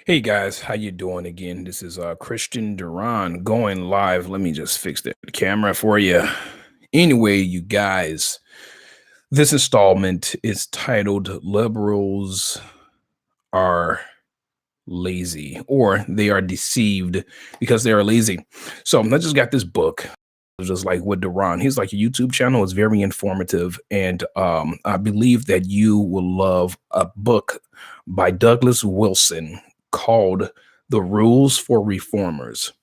Hey guys, how you doing again? This is Christian Duran going live. Let me just fix the camera for you. Anyway, you guys, this installment is titled Liberals Are Lazy or They Are Deceived Because They Are Lazy. So I just got this book. Just like with Duran, he's like a YouTube channel is very informative, and I believe that you will love a book by Douglas Wilson called "The Rules for Reformers."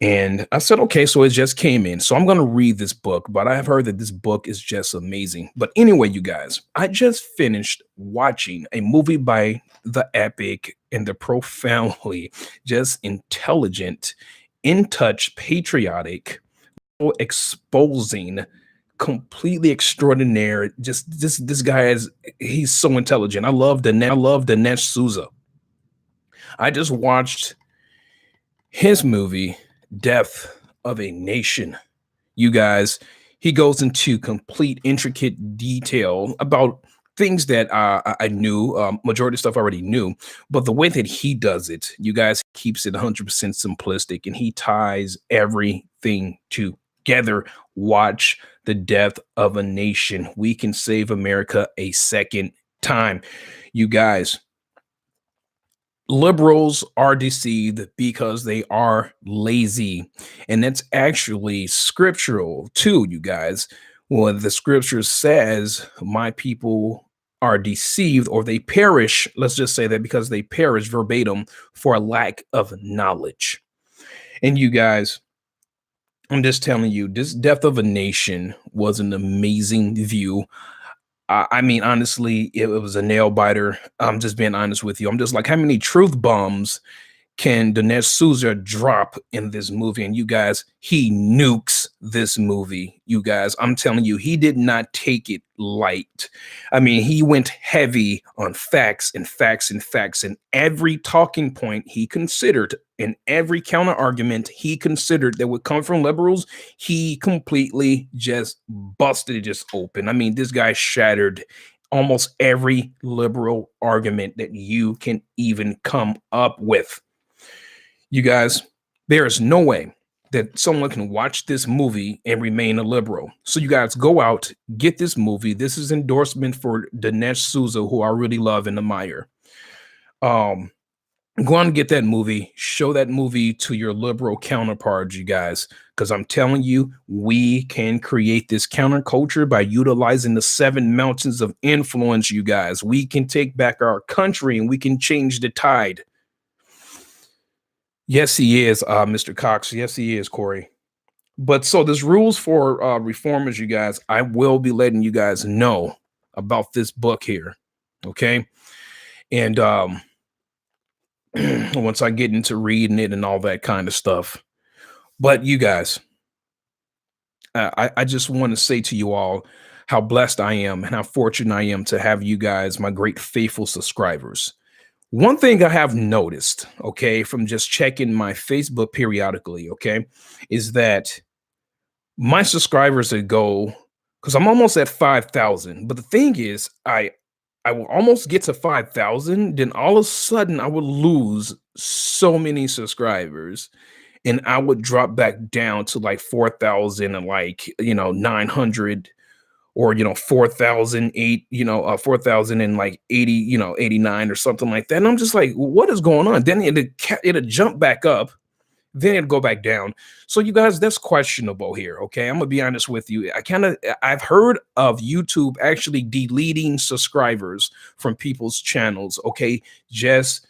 And I said, okay, so it just came in. So I'm going to read this book, but I have heard that this book is just amazing. But anyway, you guys, I just finished watching a movie by the epic and the profoundly just intelligent, in touch, patriotic, exposing, completely extraordinary. Just this guy is he's so intelligent. I love Dinesh Souza. I just watched his movie, Death of a Nation. You guys, he goes into complete, intricate detail about things that I knew, majority of stuff I already knew, but the way that he does it, you guys, keeps it 100% simplistic and he ties everything together. Watch The Death of a Nation. We can save America a second time. You guys, liberals are deceived because they are lazy. And that's actually scriptural too, you guys. Well, the scripture says, my people are deceived or they perish. Let's just say that because they perish verbatim for a lack of knowledge. And you guys, I'm just telling you, this Death of a Nation was an amazing view. I mean, honestly, it was a nail biter. I'm just being honest with you. I'm just like, how many truth bombs can Dinesh Souza drop in this movie? And you guys, he nukes this movie. You guys, I'm telling you, he did not take it light. I mean, he went heavy on facts and facts and facts, and every talking point he considered and every counter argument he considered that would come from liberals, he completely just busted it just open. I mean, this guy shattered almost every liberal argument that you can even come up with. You guys, there is no way that someone can watch this movie and remain a liberal. So you guys go out, get this movie. This is endorsement for Dinesh Souza, who I really love and admire. Go on and get that movie. Show that movie to your liberal counterparts, you guys, because I'm telling you, we can create this counterculture by utilizing the 7 mountains of influence, you guys. We can take back our country and we can change the tide. Yes, he is, Mr. Cox. Yes, he is, Corey. But so there's rules for reformers, you guys. I will be letting you guys know about this book here. Okay. And once I get into reading it and all that kind of stuff. But you guys, I just want to say to you all how blessed I am and how fortunate I am to have you guys, my great faithful subscribers. One thing I have noticed, okay, from just checking my Facebook periodically, okay, is that my subscribers that go, because I'm almost at 5,000. But the thing is, I will almost get to 5,000, then all of a sudden I would lose so many subscribers and I would drop back down to like 4,000 and like, 900 or 4,008, 4,000 and like 80, 89 or something like that. And I'm just like, what is going on? Then it'll jump back up, then it'll go back down. So you guys, that's questionable here. Okay. I'm gonna be honest with you. I've heard of YouTube actually deleting subscribers from people's channels, okay, just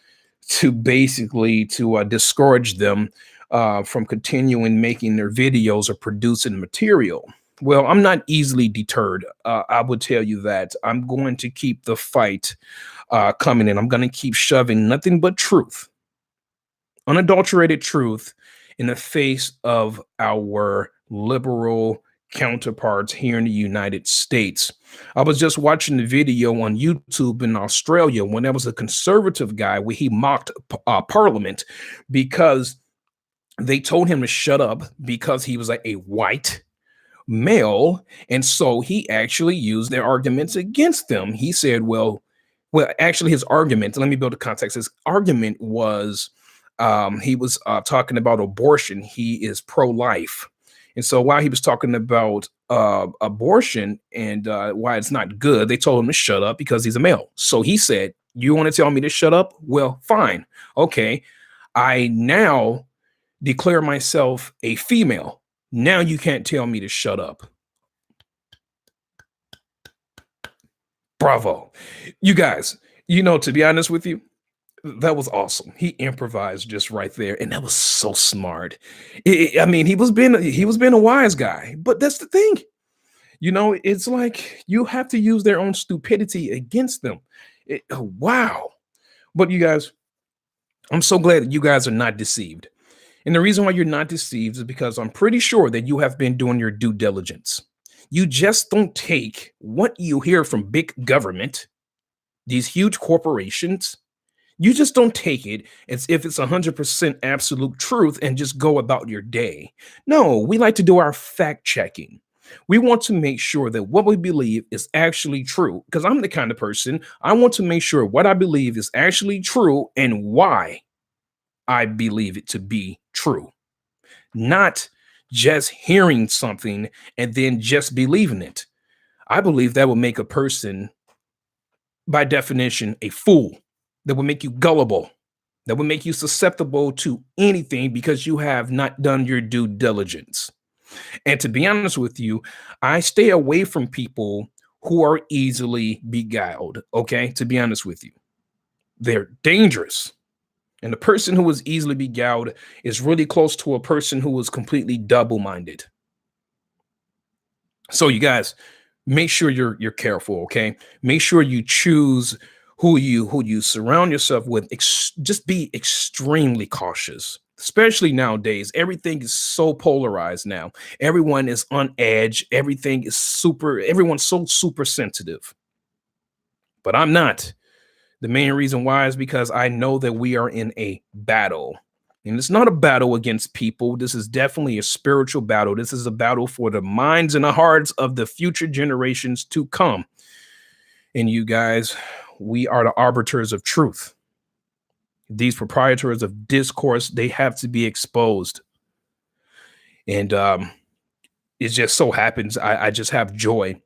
to basically to discourage them from continuing making their videos or producing material. Well, I'm not easily deterred. I would tell you that I'm going to keep the fight coming in. I'm going to keep shoving nothing but truth, unadulterated truth, in the face of our liberal counterparts here in the United States. I was just watching the video on YouTube in Australia when there was a conservative guy where he mocked Parliament because they told him to shut up because he was like a white male. And so he actually used their arguments against them. He said, well, Well, actually, his argument, let me build a context. His argument was he was talking about abortion. He is pro life. And so while he was talking about abortion and why it's not good, they told him to shut up because he's a male. So he said, "You want to tell me to shut up? Well, fine. Okay. I now declare myself a female. Now you can't tell me to shut up." Bravo. You guys, to be honest with you, that was awesome. He improvised just right there, and that was so smart. I mean, he was being a wise guy, but that's the thing. It's like you have to use their own stupidity against them. Wow. But you guys, I'm so glad that you guys are not deceived. And the reason why you're not deceived is because I'm pretty sure that you have been doing your due diligence. You just don't take what you hear from big government, these huge corporations. You just don't take it as if it's 100% absolute truth and just go about your day. No, we like to do our fact checking. We want to make sure that what we believe is actually true. Because I'm the kind of person, I want to make sure what I believe is actually true and why I believe it to be true, not just hearing something and then just believing it. I believe that will make a person, by definition, a fool, that will make you gullible, that will make you susceptible to anything because you have not done your due diligence. And to be honest with you, I stay away from people who are easily beguiled. Okay. To be honest with you, they're dangerous. And the person who is easily beguiled is really close to a person who is completely double minded. So, you guys, make sure you're careful, okay? Make sure you choose who you surround yourself with. Just be extremely cautious, especially nowadays. Everything is so polarized now. Everyone is on edge. Everyone's so super sensitive. But I'm not. The main reason why is because I know that we are in a battle. And it's not a battle against people. This is definitely a spiritual battle. This is a battle for the minds and the hearts of the future generations to come. And you guys, we are the arbiters of truth. These proprietors of discourse, they have to be exposed. And it just so happens I just have joy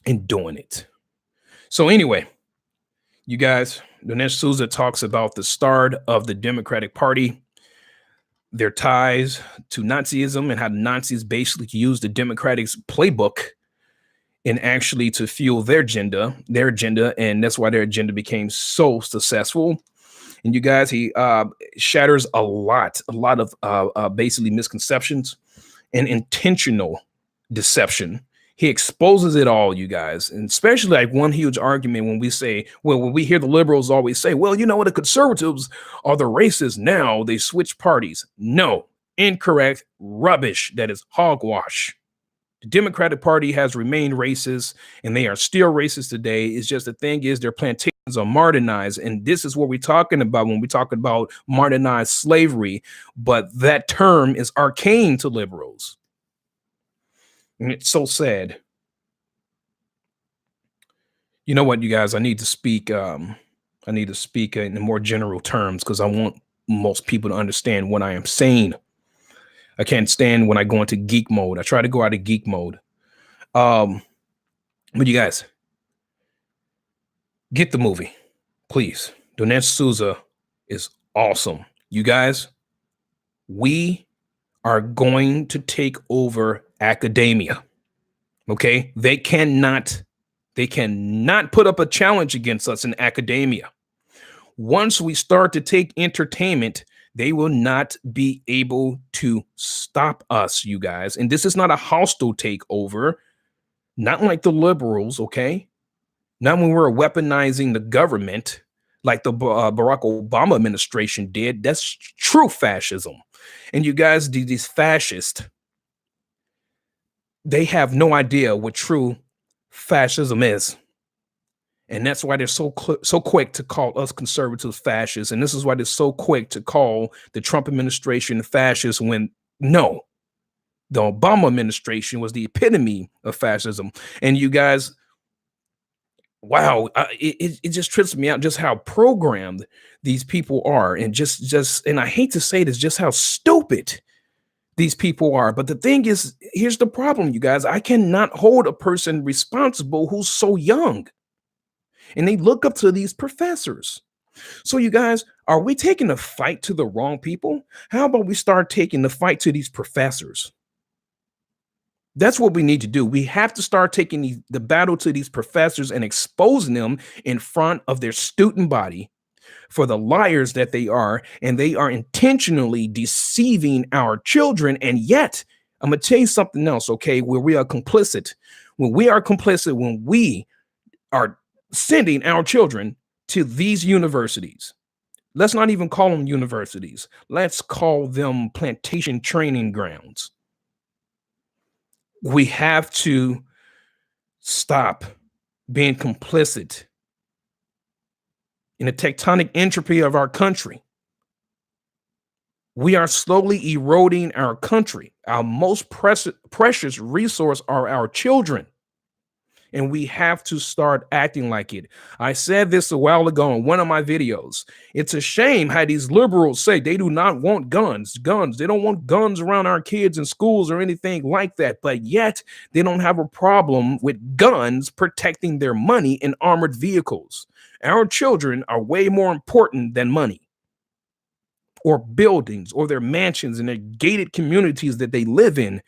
in doing it. So anyway, you guys, Dinesh D'Souza talks about the start of the Democratic Party, their ties to Nazism, and how the Nazis basically used the Democratic's playbook and actually to fuel their agenda, and that's why their agenda became so successful. And you guys, he shatters a lot of basically misconceptions and intentional deception. He exposes it all, you guys, and especially like one huge argument when we say, well, when we hear the liberals always say, well, what, the conservatives are the racists now, they switch parties. No, incorrect, rubbish. That is hogwash. The Democratic Party has remained racist, and they are still racist today. It's just the thing is their plantations are modernized, and this is what we're talking about when we talk about modernized slavery. But that term is arcane to liberals. And it's so sad. You know what, you guys? I need to speak. I need to speak in more general terms because I want most people to understand what I am saying. I can't stand when I go into geek mode. I try to go out of geek mode. But you guys, get the movie, please. Dinesh D'Souza is awesome. You guys, we are going to take over academia. Okay, they cannot put up a challenge against us in academia. Once we start to take entertainment, they will not be able to stop us, you guys. And this is not a hostile takeover, not like the liberals, okay? Not when we're weaponizing the government like the Barack Obama administration did. That's true fascism. And you guys, these fascists, they have no idea what true fascism is. And that's why they're so quick to call us conservatives fascists. And this is why they're so quick to call the Trump administration fascist when no, the Obama administration was the epitome of fascism. And you guys, wow, it just trips me out just how programmed these people are, and just and I hate to say this, just how stupid these people are. But the thing is, here's the problem, you guys. I cannot hold a person responsible who's so young, and they look up to these professors. So, you guys, are we taking the fight to the wrong people? How about we start taking the fight to these professors? That's what we need to do. We have to start taking the battle to these professors and exposing them in front of their student body for the liars that they are. And they are intentionally deceiving our children. And yet, I'm going to tell you something else, okay, where we are complicit. When we are complicit, when we are sending our children to these universities, let's not even call them universities, let's call them plantation training grounds. We have to stop being complicit in the tectonic entropy of our country. We are slowly eroding our country. Our most precious resource are our children. And we have to start acting like it. I said this a while ago in one of my videos. It's a shame how these liberals say they do not want guns. They don't want guns around our kids in schools or anything like that. But yet they don't have a problem with guns protecting their money in armored vehicles. Our children are way more important than money or buildings or their mansions and their gated communities that they live in.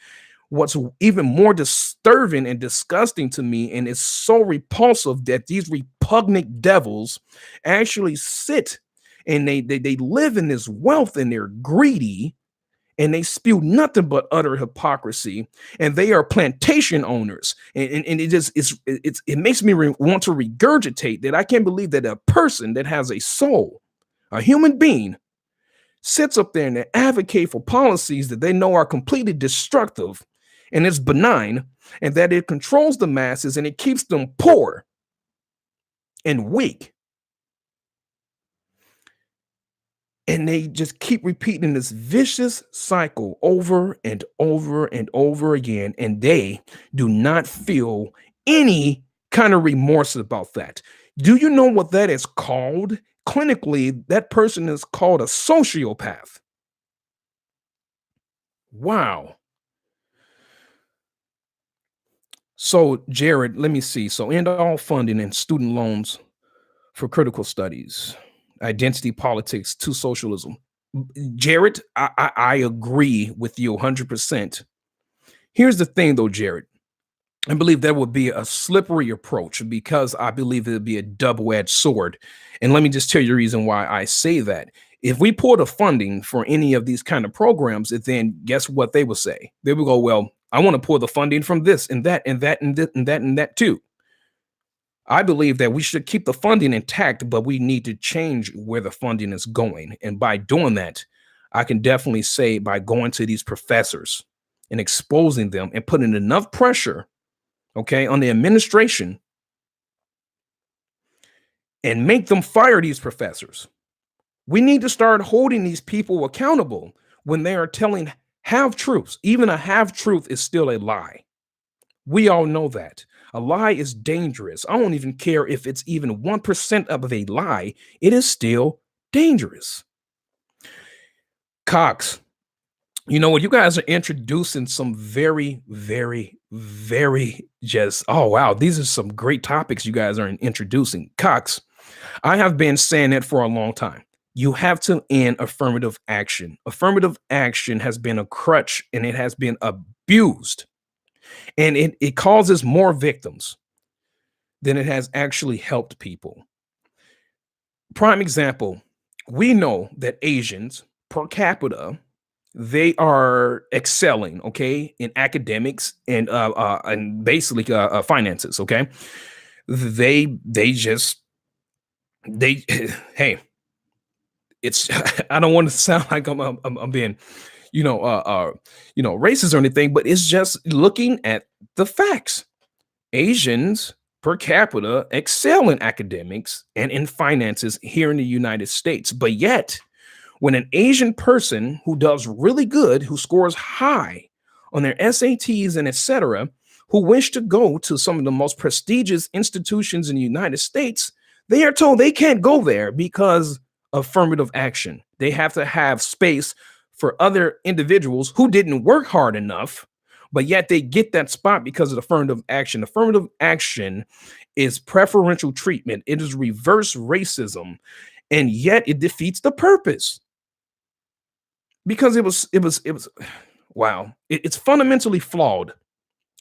What's even more disturbing and disgusting to me, and it's so repulsive, that these repugnant devils actually sit and they live in this wealth, and they're greedy, and they spew nothing but utter hypocrisy, and they are plantation owners, and it makes me want to regurgitate that. I can't believe that a person that has a soul, a human being, sits up there and they advocate for policies that they know are completely destructive, and it's benign, and that it controls the masses and it keeps them poor and weak. And they just keep repeating this vicious cycle over and over and over again, and they do not feel any kind of remorse about that. Do you know what that is called? Clinically, that person is called a sociopath. Wow. So, Jared, let me see. So, end all funding and student loans for critical studies, identity politics to socialism. Jared, I agree with you 100%. Here's the thing, though, Jared. I believe that would be a slippery approach, because I believe it would be a double-edged sword. And let me just tell you the reason why I say that. If we pull the funding for any of these kind of programs, then guess what they will say? They will go, well, I want to pull the funding from this and that and that and that and that and that too. I believe that we should keep the funding intact, but we need to change where the funding is going. And by doing that, I can definitely say, by going to these professors and exposing them and putting enough pressure, okay, on the administration, and make them fire these professors. We need to start holding these people accountable when they are telling half truths. Even a half truth is still a lie. We all know that. A lie is dangerous. I don't even care if it's even 1% of a lie, it is still dangerous. Cox, you know what? You guys are introducing some very, very, very just, oh, wow, these are some great topics you guys are introducing. Cox, I have been saying it for a long time. You have to end affirmative action. Affirmative action has been a crutch, and it has been abused. And it causes more victims than it has actually helped people. Prime example, we know that Asians per capita, they are excelling, okay, in academics and basically finances, okay. They just they hey, it's I don't want to sound like I'm being racist or anything, but it's just looking at the facts. Asians per capita excel in academics and in finances here in the United States. But yet, when an Asian person who does really good, who scores high on their SATs and etc., who wish to go to some of the most prestigious institutions in the United States, they are told they can't go there because of affirmative action. They have to have space for other individuals who didn't work hard enough, but yet they get that spot because of affirmative action. Affirmative action is preferential treatment, it is reverse racism, and yet it defeats the purpose because it was wow, it's fundamentally flawed.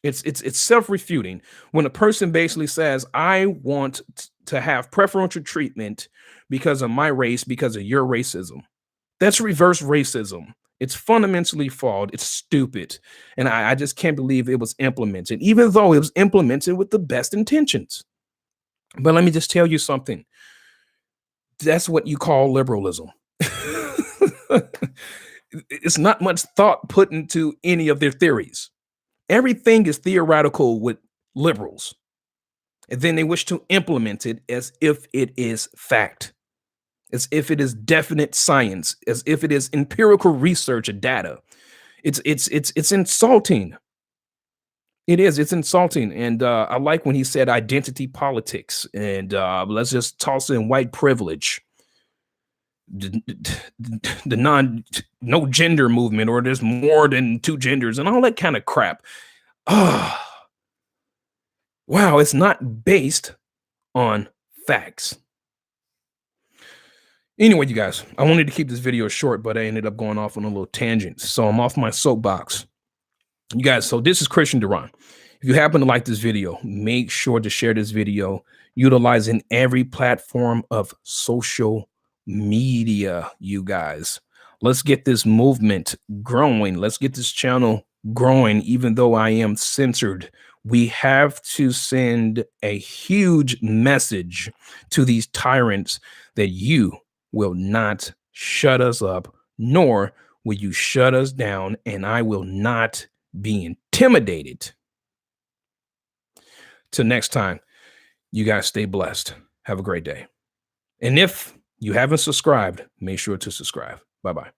It's self-refuting when a person basically says, "I want to have preferential treatment because of my race, because of your racism." That's reverse racism. It's fundamentally flawed. It's stupid, and I just can't believe it was implemented, even though it was implemented with the best intentions. But let me just tell you something. That's what you call liberalism. It's not much thought put into any of their theories. Everything is theoretical with liberals, and then they wish to implement it as if it is fact, as if it is definite science, as if it is empirical research and data. It's insulting. It is. It's insulting, and I like when he said identity politics, and let's just toss in white privilege, the non no gender movement, or there's more than two genders, and all that kind of crap. Ah, wow, it's not based on facts. Anyway, you guys, I wanted to keep this video short, but I ended up going off on a little tangent. So I'm off my soapbox. You guys, so this is Christian Duran. If you happen to like this video, make sure to share this video utilizing every platform of social media, you guys. Let's get this movement growing. Let's get this channel growing, even though I am censored. We have to send a huge message to these tyrants that you will not shut us up, nor will you shut us down, and I will not be intimidated. Till next time, you guys stay blessed. Have a great day. And if you haven't subscribed, make sure to subscribe. Bye-bye.